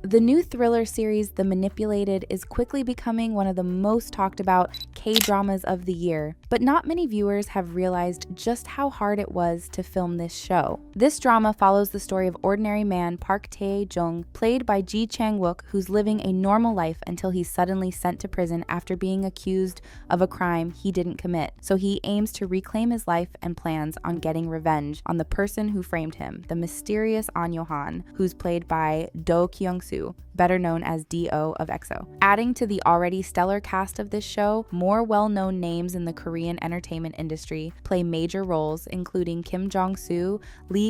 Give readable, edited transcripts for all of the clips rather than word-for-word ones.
The new thriller series, The Manipulated, is quickly becoming one of the most talked about K-dramas of the year, but not many viewers have realized just how hard it was to film this show. This drama follows the story of ordinary man Park Tae-jung, played by Ji Chang Wook, who's living a normal life until he's suddenly sent to prison after being accused of a crime he didn't commit. So he aims to reclaim his life and plans on getting revenge on the person who framed him, the mysterious An Yo-han, who's played by Doh Kyung Soo, better known as D.O. of EXO. Adding to the already stellar cast of this show, more well-known names in the Korean entertainment industry play major roles, including Jong Soo,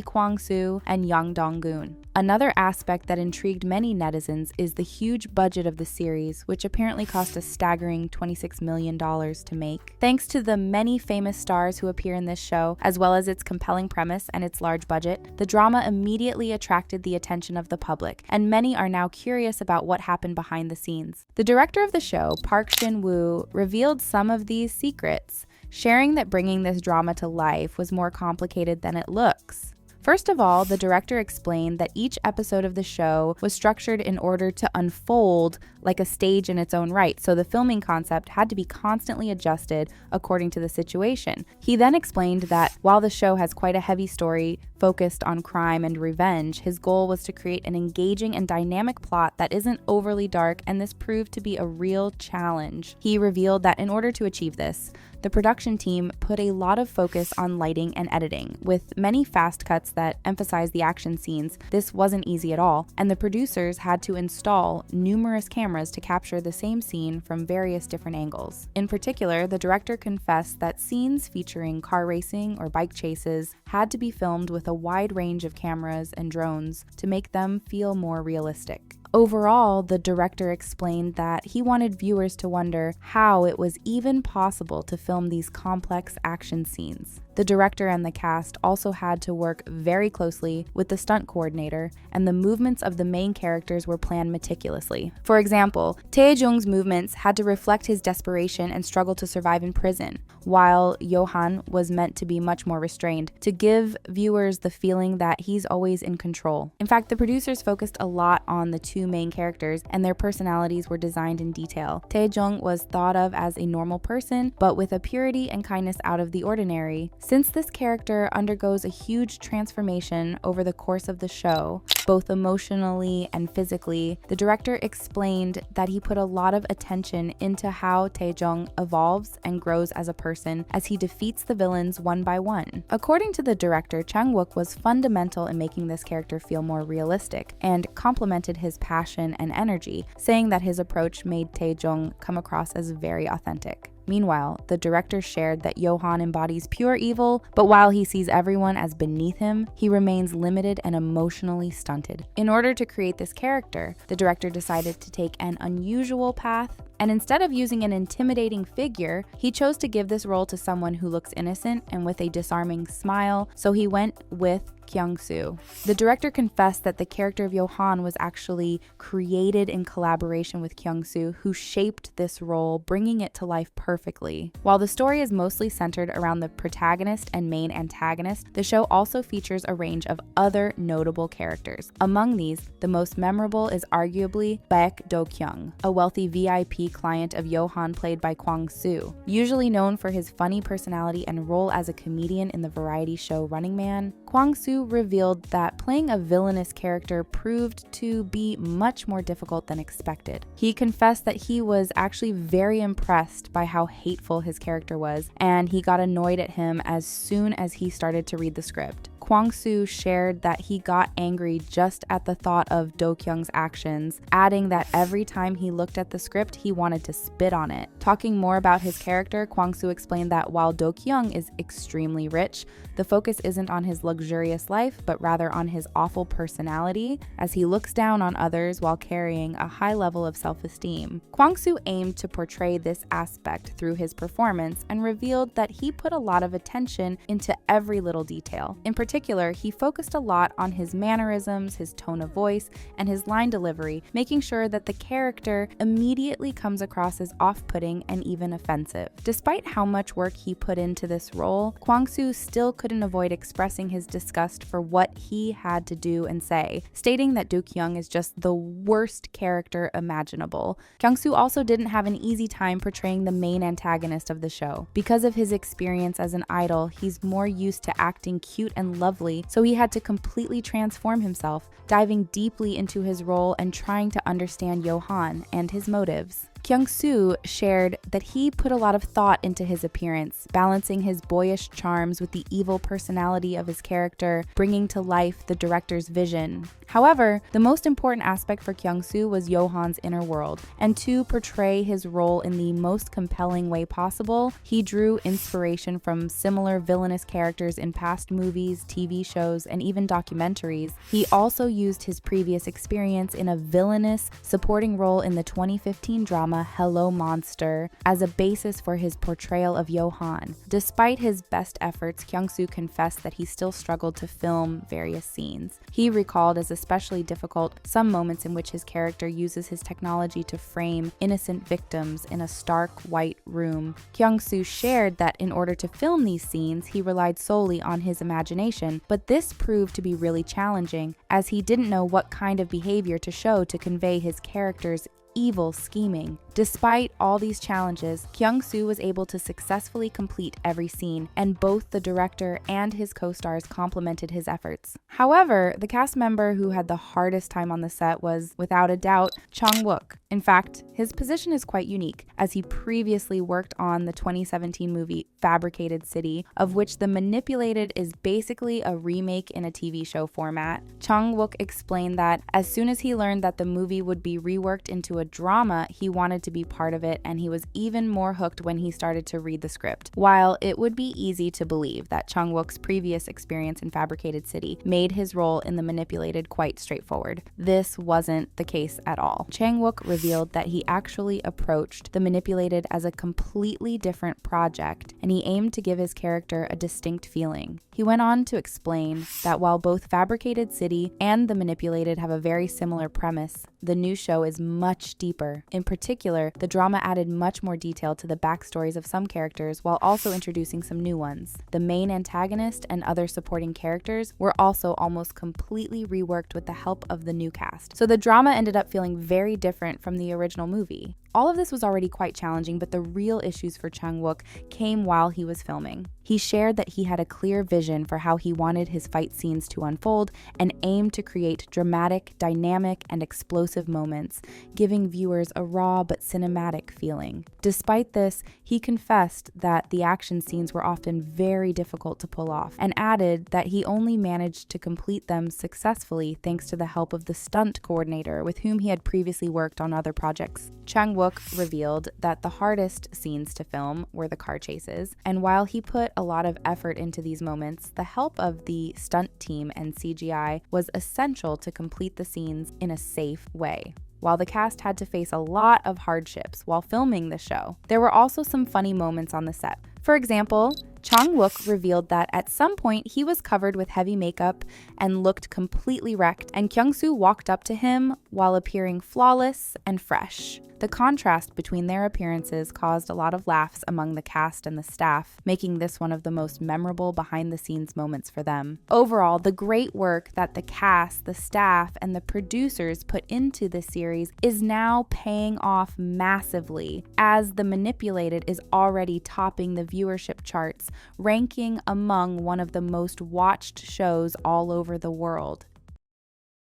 Kwang Soo, and Yang Dong Geun. Another aspect that intrigued many netizens is the huge budget of the series, which apparently cost a staggering $26 million to make. Thanks to the many famous stars who appear in this show, as well as its compelling premise and its large budget, the drama immediately attracted the attention of the public, and many are now curious about what happened behind the scenes. The director of the show, Park Shin-woo, revealed some of these secrets, sharing that bringing this drama to life was more complicated than it looks. First of all, the director explained that each episode of the show was structured in order to unfold like a stage in its own right, so the filming concept had to be constantly adjusted according to the situation. He then explained that while the show has quite a heavy story focused on crime and revenge, his goal was to create an engaging and dynamic plot that isn't overly dark, and this proved to be a real challenge. He revealed that in order to achieve this, the production team put a lot of focus on lighting and editing. With many fast cuts that emphasize the action scenes, this wasn't easy at all, and the producers had to install numerous cameras to capture the same scene from various different angles. In particular, the director confessed that scenes featuring car racing or bike chases had to be filmed with a wide range of cameras and drones to make them feel more realistic. Overall, the director explained that he wanted viewers to wonder how it was even possible to film these complex action scenes. The director and the cast also had to work very closely with the stunt coordinator, and the movements of the main characters were planned meticulously. For example, Tae-jung's movements had to reflect his desperation and struggle to survive in prison, while Yo-han was meant to be much more restrained, to give viewers the feeling that he's always in control. In fact, the producers focused a lot on the two main characters, and their personalities were designed in detail. Tae-jung was thought of as a normal person, but with a purity and kindness out of the ordinary. Since this character undergoes a huge transformation over the course of the show, both emotionally and physically, the director explained that he put a lot of attention into how Tae-jung evolves and grows as a person as he defeats the villains one by one. According to the director, Chang Wook was fundamental in making this character feel more realistic and complemented his passion and energy, saying that his approach made Tae-jung come across as very authentic. Meanwhile, the director shared that Yo-han embodies pure evil, but while he sees everyone as beneath him, he remains limited and emotionally stunted. In order to create this character, the director decided to take an unusual path, and instead of using an intimidating figure, he chose to give this role to someone who looks innocent and with a disarming smile, so he went with Kwang Soo. The director confessed that the character of Yo-han was actually created in collaboration with Kwang Soo, who shaped this role, bringing it to life perfectly. While the story is mostly centered around the protagonist and main antagonist, the show also features a range of other notable characters. Among these, the most memorable is arguably Baek Do-kyung, a wealthy VIP client of Yo-han played by Kwang Soo. Usually known for his funny personality and role as a comedian in the variety show Running Man, Kwang Soo revealed that playing a villainous character proved to be much more difficult than expected. He confessed that he was actually very impressed by how hateful his character was, and he got annoyed at him as soon as he started to read the script. Kwang Soo shared that he got angry just at the thought of Do Kyung's actions, adding that every time he looked at the script, he wanted to spit on it. Talking more about his character, Kwang Soo explained that while Do Kyung is extremely rich, the focus isn't on his luxurious life, but rather on his awful personality, as he looks down on others while carrying a high level of self-esteem. Kwang Soo aimed to portray this aspect through his performance and revealed that he put a lot of attention into every little detail. In particular, particular, he focused a lot on his mannerisms, his tone of voice, and his line delivery, making sure that the character immediately comes across as off-putting and even offensive. Despite how much work he put into this role, Kwang Soo still couldn't avoid expressing his disgust for what he had to do and say, stating that Doh Kyung is just the worst character imaginable. Kwang Soo also didn't have an easy time portraying the main antagonist of the show. Because of his experience as an idol, he's more used to acting cute and lovely, so he had to completely transform himself, diving deeply into his role and trying to understand Johan and his motives. Kwang Soo shared that he put a lot of thought into his appearance, balancing his boyish charms with the evil personality of his character, bringing to life the director's vision. However, the most important aspect for Kwang Soo was Johan's inner world, and to portray his role in the most compelling way possible, he drew inspiration from similar villainous characters in past movies, TV shows, and even documentaries. He also used his previous experience in a villainous supporting role in the 2015 drama Hello Monster as a basis for his portrayal of Johan. Despite his best efforts, Kwang Soo confessed that he still struggled to film various scenes. He recalled as especially difficult some moments in which his character uses his technology to frame innocent victims in a stark white room. Kwang Soo shared that in order to film these scenes, he relied solely on his imagination, but this proved to be really challenging, as he didn't know what kind of behavior to show to convey his character's evil scheming. Despite all these challenges, Kwang Soo was able to successfully complete every scene, and both the director and his co-stars complimented his efforts. However, the cast member who had the hardest time on the set was, without a doubt, Ji Chang Wook. In fact, his position is quite unique, as he previously worked on the 2017 movie Fabricated City, of which The Manipulated is basically a remake in a TV show format. Ji Chang Wook explained that as soon as he learned that the movie would be reworked into a drama, he wanted to be part of it, and he was even more hooked when he started to read the script. While it would be easy to believe that Ji Chang Wook's previous experience in Fabricated City made his role in The Manipulated quite straightforward, this wasn't the case at all. Ji Chang Wook revealed that he actually approached The Manipulated as a completely different project, and he aimed to give his character a distinct feeling. He went on to explain that while both Fabricated City and The Manipulated have a very similar premise, the new show is much deeper. In particular, the drama added much more detail to the backstories of some characters while also introducing some new ones. The main antagonist and other supporting characters were also almost completely reworked with the help of the new cast. So the drama ended up feeling very different from the original movie. All of this was already quite challenging, but the real issues for Ji Chang Wook came while he was filming. He shared that he had a clear vision for how he wanted his fight scenes to unfold and aimed to create dramatic, dynamic, and explosive moments, giving viewers a raw but cinematic feeling. Despite this, he confessed that the action scenes were often very difficult to pull off, and added that he only managed to complete them successfully thanks to the help of the stunt coordinator with whom he had previously worked on other projects. Ji Chang Wook revealed that the hardest scenes to film were the car chases, and while he put a lot of effort into these moments, the help of the stunt team and CGI was essential to complete the scenes in a safe way. While the cast had to face a lot of hardships while filming the show, there were also some funny moments on the set. For example, Ji Chang Wook revealed that at some point he was covered with heavy makeup and looked completely wrecked, and Kwang Soo walked up to him while appearing flawless and fresh. The contrast between their appearances caused a lot of laughs among the cast and the staff, making this one of the most memorable behind-the-scenes moments for them. Overall, the great work that the cast, the staff, and the producers put into this series is now paying off massively, as The Manipulated is already topping the viewership charts, ranking among one of the most watched shows all over the world.